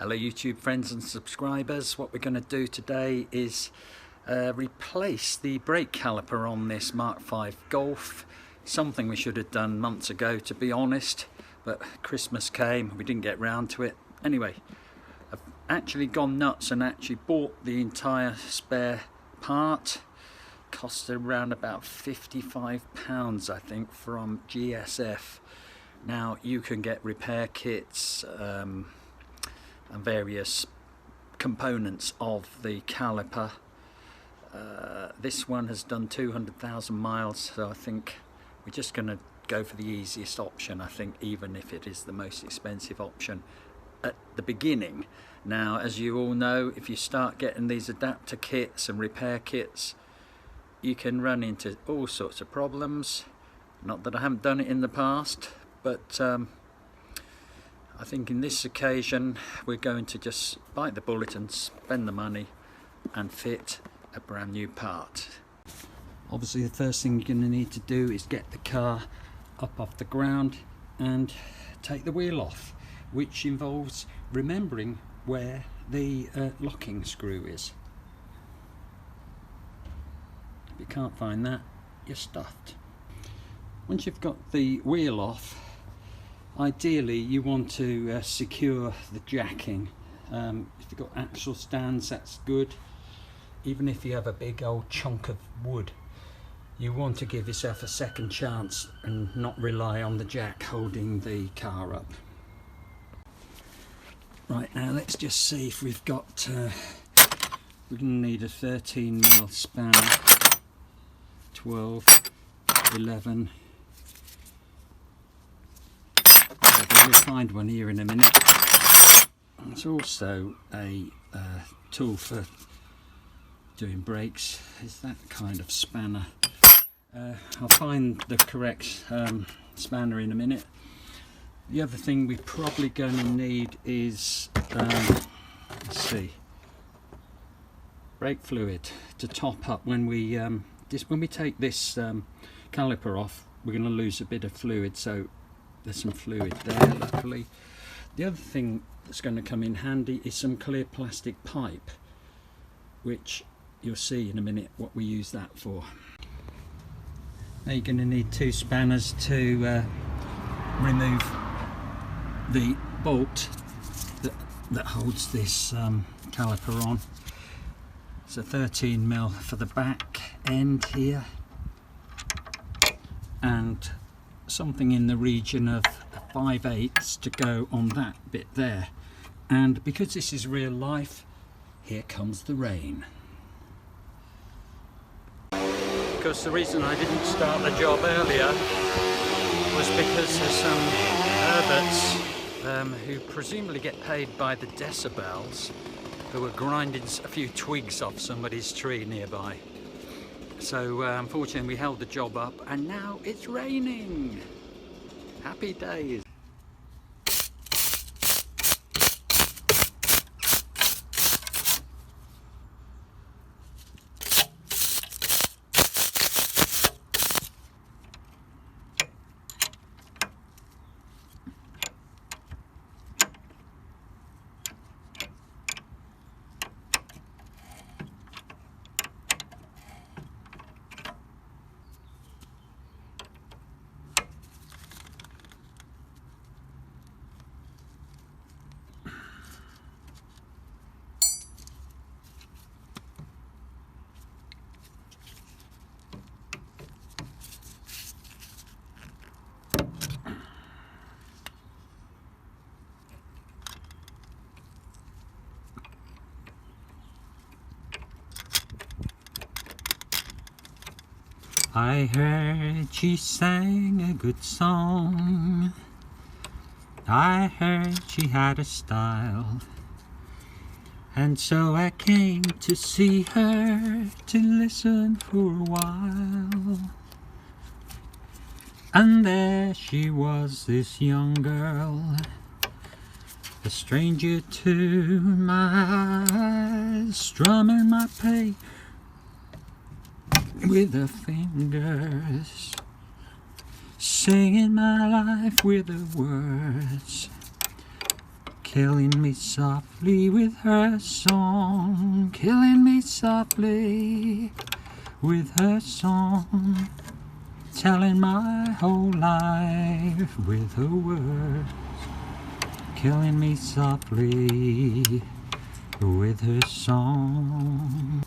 Hello YouTube friends and subscribers. What we're going to do today is replace the brake caliper on this Mk5 Golf. Something we should have done months ago, to be honest, but Christmas came, we didn't get round to it. Anyway, I've actually gone nuts and actually bought the entire spare part. Cost around about £55 I think from GSF. Now you can get repair kits and various components of the caliper. This one has done 200,000 miles, so I think we're just going to go for the easiest option, I think, even if it is the most expensive option at the beginning. Now, as you all know, if you start getting these adapter kits and repair kits, you can run into all sorts of problems. Not that I haven't done it in the past, but I think in this occasion we're going to just bite the bullet and spend the money and fit a brand new part. Obviously the first thing you're going to need to do is get the car up off the ground and take the wheel off, which involves remembering where the locking screw is. If you can't find that, you're stuffed. Once you've got the wheel off, ideally you want to secure the jacking. If you've got axle stands, that's good. Even if you have a big old chunk of wood, you want to give yourself a second chance and not rely on the jack holding the car up. Right, now let's just see if we've got we're going to need a 13mm spanner, 12, 11. We'll find one here in a minute. It's also a tool for doing brakes, is that kind of spanner. I'll find the correct spanner in a minute. The other thing we're probably going to need is, let's see, brake fluid to top up when we take this caliper off. We're going to lose a bit of fluid, so there's some fluid there, luckily. The other thing that's going to come in handy is some clear plastic pipe, which you'll see in a minute what we use that for. Now you're going to need two spanners to remove the bolt that holds this caliper on. It's a 13mm for the back end here, and something in the region of 5/8 to go on that bit there. And because this is real life, here comes the rain. Because the reason I didn't start the job earlier was because there's some herberts who presumably get paid by the decibels, who were grinding a few twigs off somebody's tree nearby. So unfortunately we held the job up and now it's raining. Happy days. I heard she sang a good song. I heard she had a style. And so I came to see her, to listen for a while. And there she was, this young girl, a stranger to my eyes, strumming my pain with her fingers, singing my life with her words, Killing me softly with her song, killing me softly with her song, telling my whole life with her words, killing me softly with her song.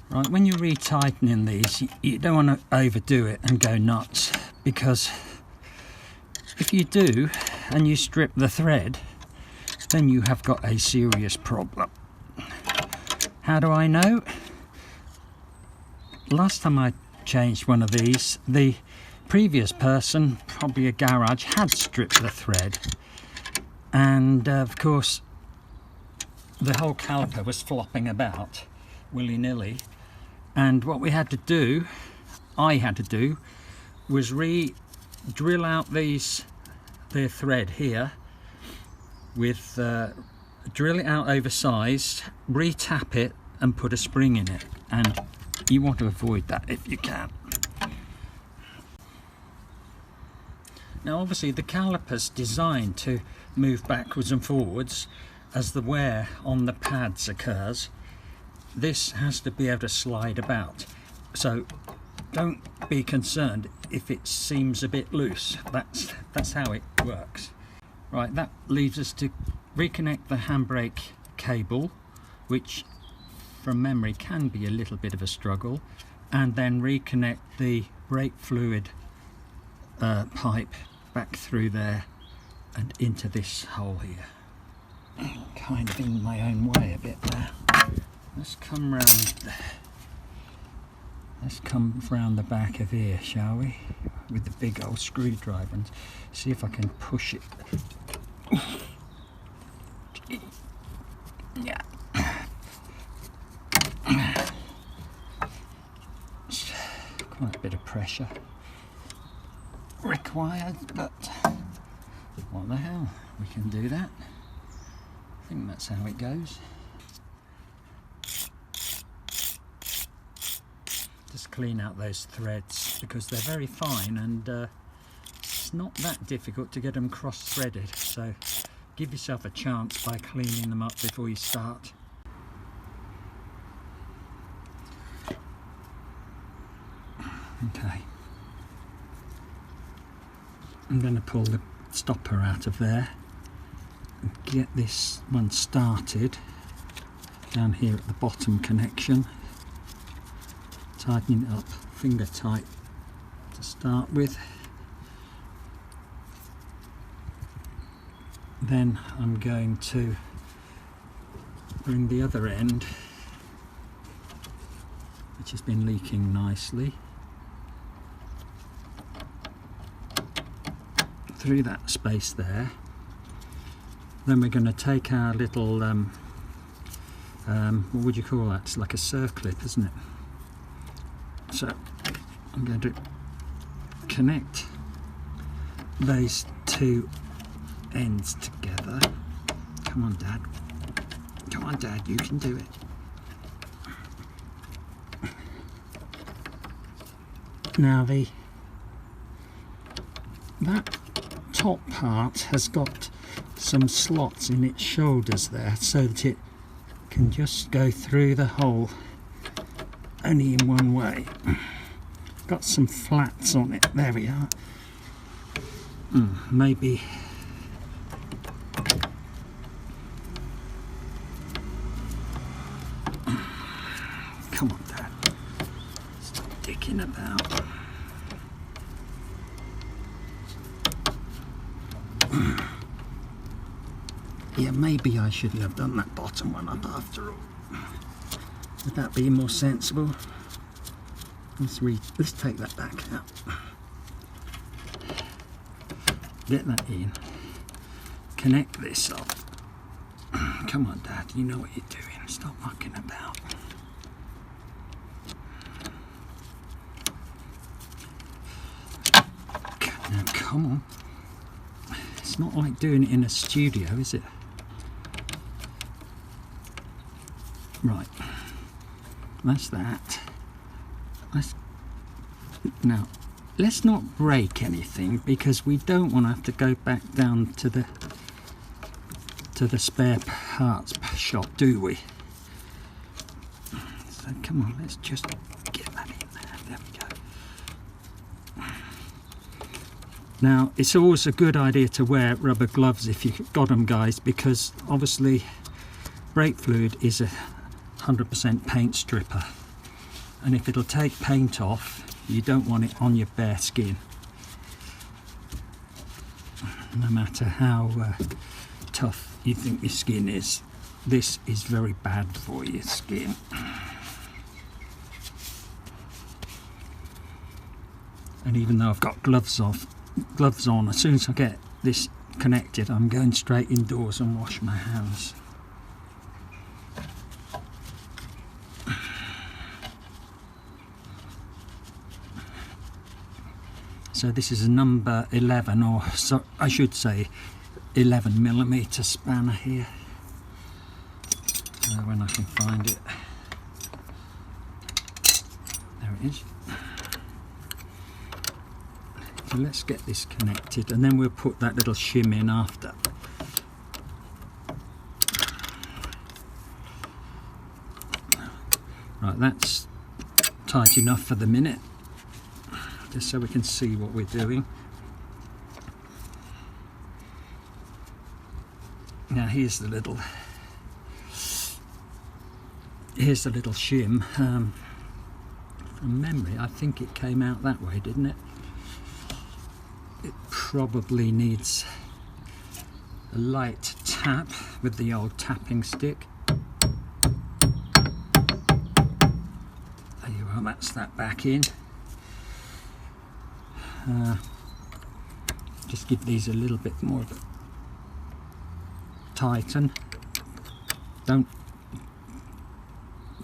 Right, when you're retightening these, you don't want to overdo it and go nuts, because if you do and you strip the thread, then you have got a serious problem. How do I know? Last time I changed one of these, the previous person, probably a garage, had stripped the thread, and of course the whole caliper was flopping about willy-nilly, and what we had to do, I had to do, was drill out their thread here with drill it out oversized, re-tap it and put a spring in it, and you want to avoid that if you can. Now obviously the caliper's designed to move backwards and forwards as the wear on the pads occurs. This has to be able to slide about, so don't be concerned if it seems a bit loose. That's how it works. Right, that leaves us to reconnect the handbrake cable, which from memory can be a little bit of a struggle, and then reconnect the brake fluid pipe back through there and into this hole here. Kind of in my own way a bit there. Let's come round the back of here, shall we, with the big old screwdriver, and see if I can push it. Yeah. Quite a bit of pressure required, but what the hell, we can do that. I think that's how it goes. Just clean out those threads because they're very fine, and it's not that difficult to get them cross-threaded, so give yourself a chance by cleaning them up before you start. Okay, I'm going to pull the stopper out of there and get this one started down here at the bottom connection. Tightening it up finger tight to start with. Then I'm going to bring the other end, which has been leaking nicely, through that space there. Then we're going to take our little what would you call that? It's like a surf clip, isn't it? So I'm going to connect those two ends together. Come on, Dad. Come on, Dad, you can do it. Now that top part has got some slots in its shoulders there, so that it can just go through the hole only in one way. Got some flats on it. There we are. Maybe come on, Dad. Stop dicking about. Yeah, maybe I shouldn't have done that bottom one up after all. Would that be more sensible? Let's take that back out. Get that in. Connect this up. Come on, Dad, you know what you're doing. Stop mucking about. Now, come on. It's not like doing it in a studio, is it? Right. That's that. Now, let's not break anything, because we don't want to have to go back down to the spare parts shop, do we? So come on, let's just get that in there. There we go. Now, it's always a good idea to wear rubber gloves if you've got them, guys, because obviously brake fluid is a 100% paint stripper, and if it'll take paint off, you don't want it on your bare skin, no matter how tough you think your skin is. This is very bad for your skin. And even though I've got gloves on, as soon as I get this connected, I'm going straight indoors and wash my hands. So this is a number 11, or so I should say 11mm spanner here. When I can find it. There it is. So let's get this connected, and then we'll put that little shim in after. Right, that's tight enough for the minute, just so we can see what we're doing. Now here's the little shim. From memory, I think it came out that way, didn't it? It probably needs a light tap with the old tapping stick. There you are, that's that back in. Just give these a little bit more of a tighten. Don't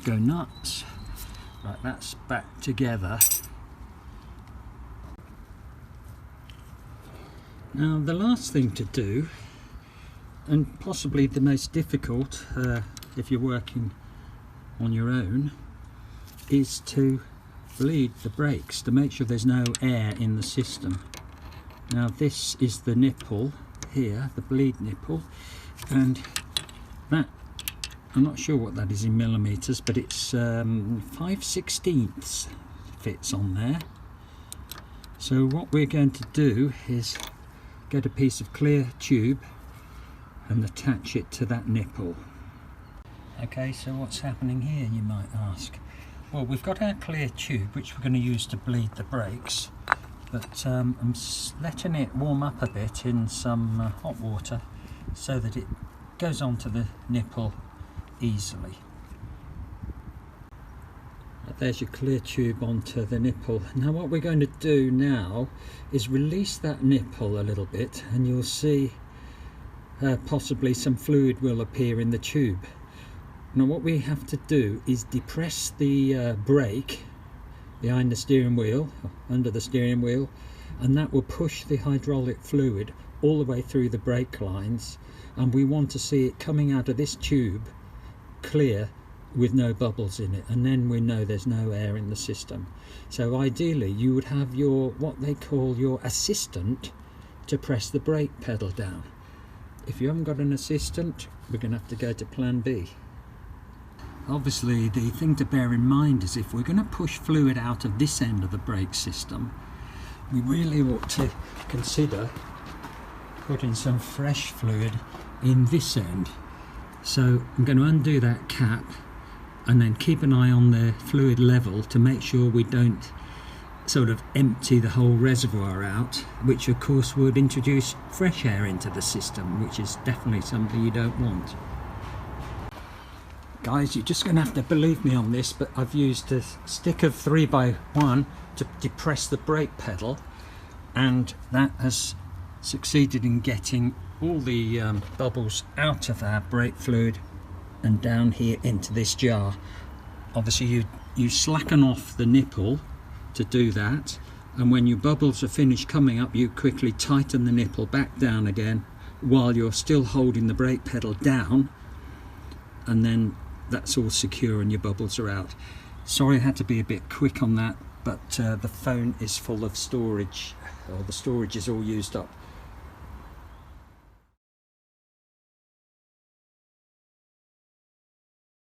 go nuts. Right, that's back together. Now the last thing to do, and possibly the most difficult if you're working on your own, is to bleed the brakes to make sure there's no air in the system. Now this is the nipple here, the bleed nipple, and that, I'm not sure what that is in millimeters, but it's 5/16 fits on there. So what we're going to do is get a piece of clear tube and attach it to that nipple. Okay, so what's happening here, you might ask? Well, we've got our clear tube which we're going to use to bleed the brakes, but I'm letting it warm up a bit in some hot water so that it goes onto the nipple easily. There's your clear tube onto the nipple. Now what we're going to do now is release that nipple a little bit, and you'll see possibly some fluid will appear in the tube. Now what we have to do is depress the brake behind the steering wheel, under the steering wheel, and that will push the hydraulic fluid all the way through the brake lines, and we want to see it coming out of this tube clear with no bubbles in it, and then we know there's no air in the system. So ideally you would have your, what they call your assistant, to press the brake pedal down. If you haven't got an assistant, we're going to have to go to plan B. Obviously the thing to bear in mind is if we're going to push fluid out of this end of the brake system, we really ought to consider putting some fresh fluid in this end. So I'm going to undo that cap and then keep an eye on the fluid level to make sure we don't sort of empty the whole reservoir out, which of course would introduce fresh air into the system, which is definitely something you don't want. Guys, you're just going to have to believe me on this, but I've used a stick of 3x1 to depress the brake pedal, and that has succeeded in getting all the bubbles out of our brake fluid and down here into this jar. Obviously you slacken off the nipple to do that, and when your bubbles are finished coming up, you quickly tighten the nipple back down again while you're still holding the brake pedal down, and then that's all secure and your bubbles are out. Sorry I had to be a bit quick on that, but the phone is full of storage, or the storage is all used up.